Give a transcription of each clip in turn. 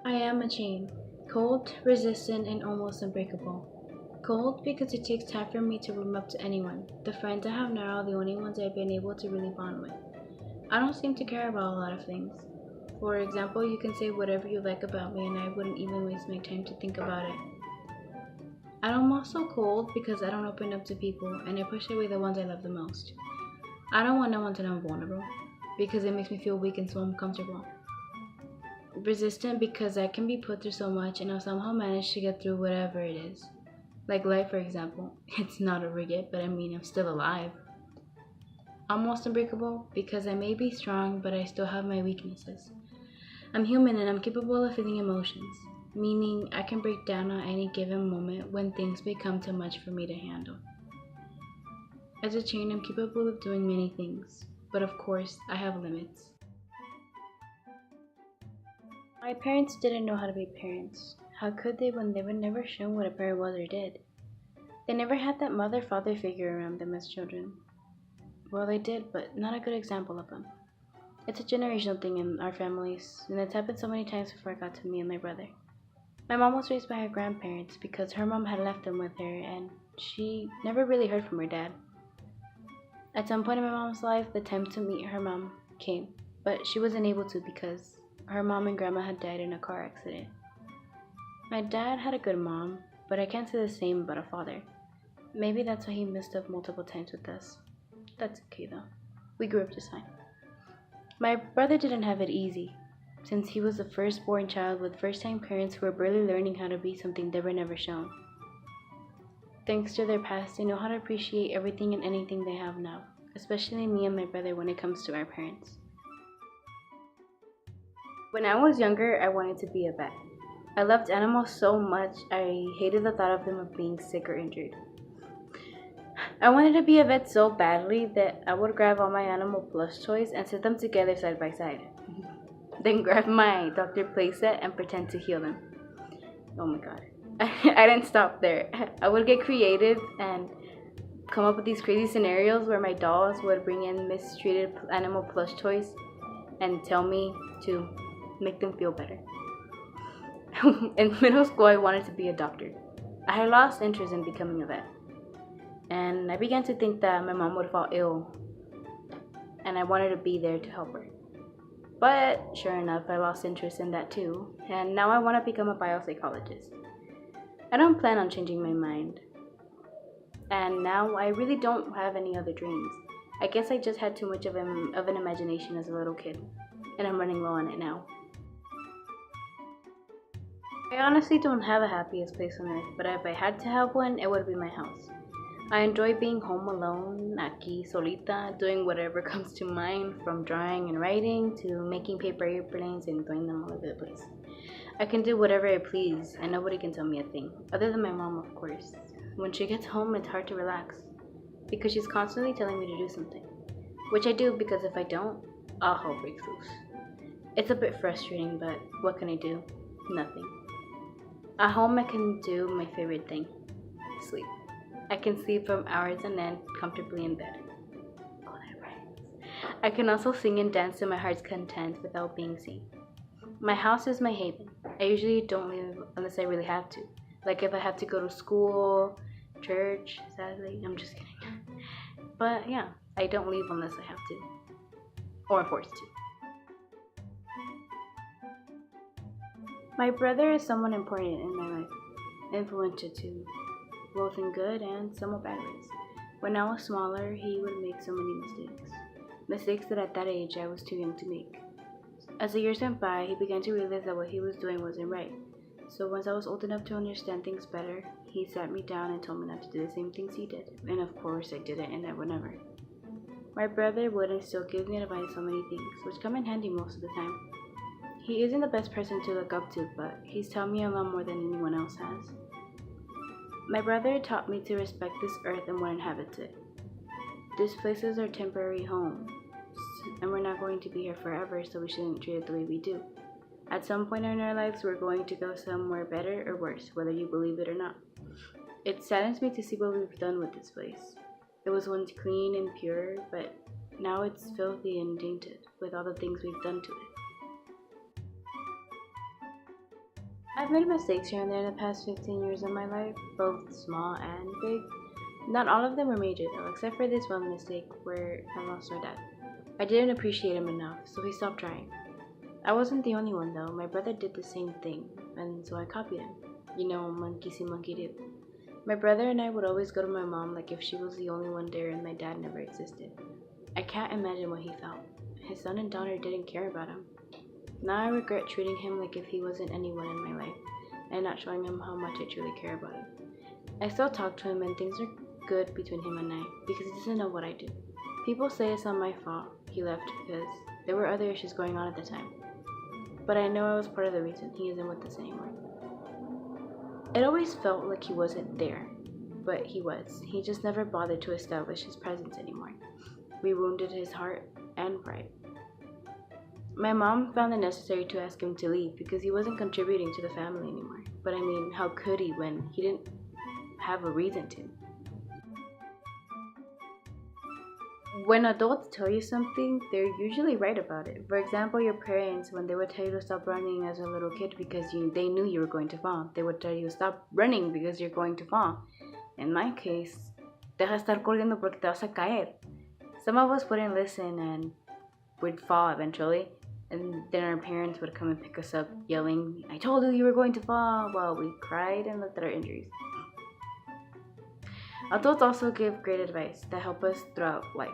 I am a chain, cold, resistant, and almost unbreakable. Cold because it takes time for me to warm up to anyone. The friends I have now are the only ones I've been able to really bond with. I don't seem to care about a lot of things. For example, you can say whatever you like about me and I wouldn't even waste my time to think about it. I'm also cold because I don't open up to people and I push away the ones I love the most. I don't want no one to know I'm vulnerable because it makes me feel weak and so uncomfortable. Resistant because I can be put through so much and I'll somehow manage to get through whatever it is. Like life, for example. It's not over yet, but I mean, I'm still alive. Almost unbreakable because I may be strong, but I still have my weaknesses. I'm human and I'm capable of feeling emotions, meaning I can break down at any given moment when things become too much for me to handle. As a chain, I'm capable of doing many things, but of course, I have limits. My parents didn't know how to be parents. How could they when they were never shown what a parent was or did? They never had that mother father figure around them as children. Well, they did, but not a good example of them. It's a generational thing in our families, and it's happened so many times before it got to me and my brother. My mom was raised by her grandparents because her mom had left them with her, and she never really heard from her dad. At some point in my mom's life, the time to meet her mom came, but she wasn't able to because her mom and grandma had died in a car accident. My dad had a good mom, but I can't say the same about a father. Maybe that's why he missed up multiple times with us. That's okay though. We grew up just fine. My brother didn't have it easy, since he was the firstborn child with first-time parents who were barely learning how to be something they were never shown. Thanks to their past, they know how to appreciate everything and anything they have now, especially me and my brother when it comes to our parents. When I was younger, I wanted to be a vet. I loved animals so much, I hated the thought of them of being sick or injured. I wanted to be a vet so badly that I would grab all my animal plush toys and set them together side by side. Then grab my Dr. Playset and pretend to heal them. Oh my god. I didn't stop there. I would get creative and come up with these crazy scenarios where my dolls would bring in mistreated animal plush toys and tell me to make them feel better. In middle school, I wanted to be a doctor. I had lost interest in becoming a vet, and I began to think that my mom would fall ill, and I wanted to be there to help her. But sure enough, I lost interest in that too, and now I want to become a biopsychologist. I don't plan on changing my mind, and now I really don't have any other dreams. I guess I just had too much of an imagination as a little kid, and I'm running low on it now. I honestly don't have a happiest place on earth, but if I had to have one, it would be my house. I enjoy being home alone, aquí solita, doing whatever comes to mind, from drawing and writing to making paper airplanes and throwing them all over the place. I can do whatever I please, and nobody can tell me a thing, other than my mom, of course. When she gets home, it's hard to relax, because she's constantly telling me to do something, which I do because if I don't, all hell breaks loose. It's a bit frustrating, but what can I do? Nothing. At home, I can do my favorite thing: sleep. I can sleep from hours on end comfortably in bed. Oh, that rhymes. I can also sing and dance to my heart's content without being seen. My house is my haven. I usually don't leave unless I really have to. Like if I have to go to school, church, sadly. I'm just kidding. But yeah, I don't leave unless I have to. Or I'm forced to. My brother is someone important in my life. Influential too, both in good and somewhat bad ways. When I was smaller, he would make so many mistakes. Mistakes that at that age I was too young to make. As the years went by, he began to realize that what he was doing wasn't right. So once I was old enough to understand things better, he sat me down and told me not to do the same things he did. And of course I didn't, and I would never. My brother would and still gives me advice on many things, which come in handy most of the time. He isn't the best person to look up to, but he's taught me a lot more than anyone else has. My brother taught me to respect this earth and what inhabits it. This place is our temporary home, and we're not going to be here forever, so we shouldn't treat it the way we do. At some point in our lives, we're going to go somewhere better or worse, whether you believe it or not. It saddens me to see what we've done with this place. It was once clean and pure, but now it's filthy and tainted with all the things we've done to it. I've made mistakes here and there in the past 15 years of my life, both small and big. Not all of them were major though, except for this one mistake where I lost my dad. I didn't appreciate him enough, so he stopped trying. I wasn't the only one though. My brother did the same thing, and so I copied him. You know, monkey see, monkey do. My brother and I would always go to my mom like if she was the only one there and my dad never existed. I can't imagine what he felt. His son and daughter didn't care about him. Now I regret treating him like if he wasn't anyone in my life and not showing him how much I truly care about him. I still talk to him and things are good between him and I because he doesn't know what I do. People say it's not my fault he left because there were other issues going on at the time. But I know I was part of the reason he isn't with us anymore. It always felt like he wasn't there, but he was. He just never bothered to establish his presence anymore. We wounded his heart and pride. My mom found it necessary to ask him to leave because he wasn't contributing to the family anymore. But I mean, how could he when he didn't have a reason to? When adults tell you something, they're usually right about it. For example, your parents, when they would tell you to stop running as a little kid because they knew you were going to fall, they would tell you stop running because you're going to fall. In my case, deja estar corriendo porque te vas a caer. Some of us wouldn't listen and would fall eventually, and then our parents would come and pick us up yelling, I told you you were going to fall, while we cried and looked at our injuries. Adults also give great advice that help us throughout life.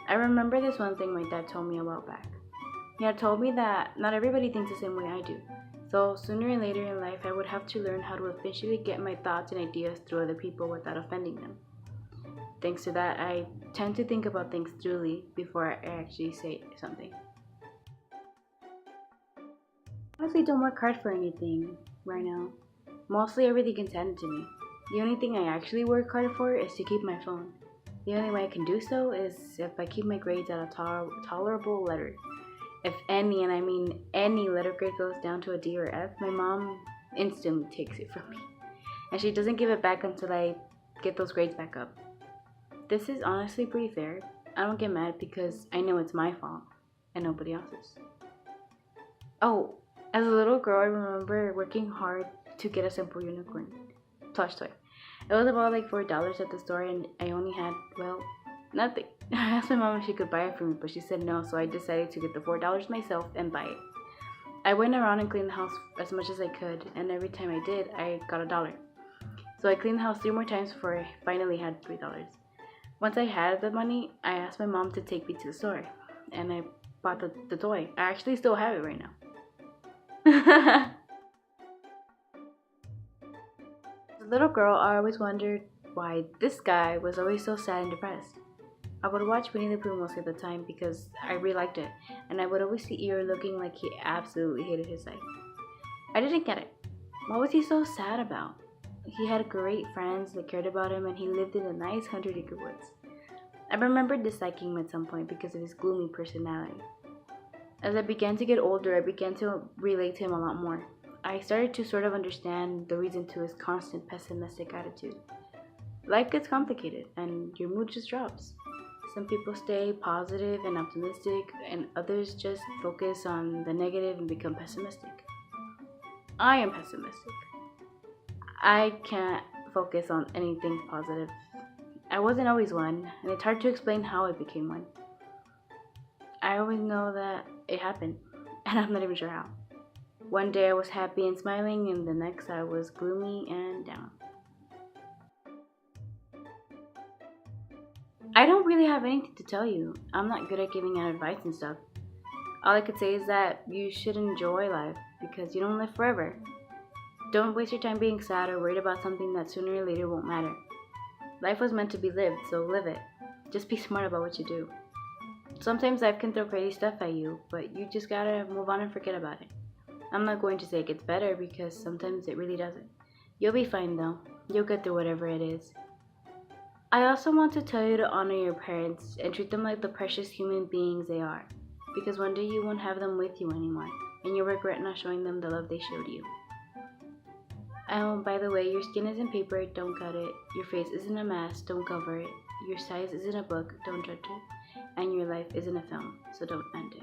I remember this one thing my dad told me a while back. He had told me that not everybody thinks the same way I do. So sooner or later in life I would have to learn how to eventually get my thoughts and ideas through other people without offending them. Thanks to that, I tend to think about things thoroughly before I actually say something. I honestly don't work hard for anything right now. Mostly everything gets handed to me. The only thing I actually work hard for is to keep my phone. The only way I can do so is if I keep my grades at a tolerable letter. If any, and I mean any letter grade goes down to a D or F, my mom instantly takes it from me. And she doesn't give it back until I get those grades back up. This is honestly pretty fair. I don't get mad because I know it's my fault and nobody else's. Oh, as a little girl, I remember working hard to get a simple unicorn plush toy. It was about like $4 at the store and I only had, well, nothing. I asked my mom if she could buy it for me, but she said no, so I decided to get the $4 myself and buy it. I went around and cleaned the house as much as I could, and every time I did, I got $1. So I cleaned the house 3 more times before I finally had $3. Once I had the money, I asked my mom to take me to the store, and I bought the toy. I actually still have it right now. As a little girl, I always wondered why this guy was always so sad and depressed. I would watch Winnie the Pooh most of the time because I really liked it, and I would always see Eeyore looking like he absolutely hated his life. I didn't get it. What was he so sad about? He had great friends that cared about him, and he lived in a nice 100-acre woods. I remember disliking him at some point because of his gloomy personality. As I began to get older, I began to relate to him a lot more. I started to sort of understand the reason to his constant pessimistic attitude. Life gets complicated and your mood just drops. Some people stay positive and optimistic, and others just focus on the negative and become pessimistic. I am pessimistic. I can't focus on anything positive. I wasn't always one, and it's hard to explain how I became one. I always know that it happened, and I'm not even sure how. One day I was happy and smiling, and the next I was gloomy and down. I don't really have anything to tell you. I'm not good at giving out advice and stuff. All I could say is that you should enjoy life because you don't live forever. Don't waste your time being sad or worried about something that sooner or later won't matter. Life was meant to be lived, so live it. Just be smart about what you do. Sometimes life can throw crazy stuff at you, but you just gotta move on and forget about it. I'm not going to say it gets better because sometimes it really doesn't. You'll be fine though. You'll get through whatever it is. I also want to tell you to honor your parents and treat them like the precious human beings they are, because one day you won't have them with you anymore, and you'll regret not showing them the love they showed you. By the way, your skin isn't paper, don't cut it. Your face isn't a mask, don't cover it. Your size isn't a book, don't judge it. And your life isn't a film, so don't end it.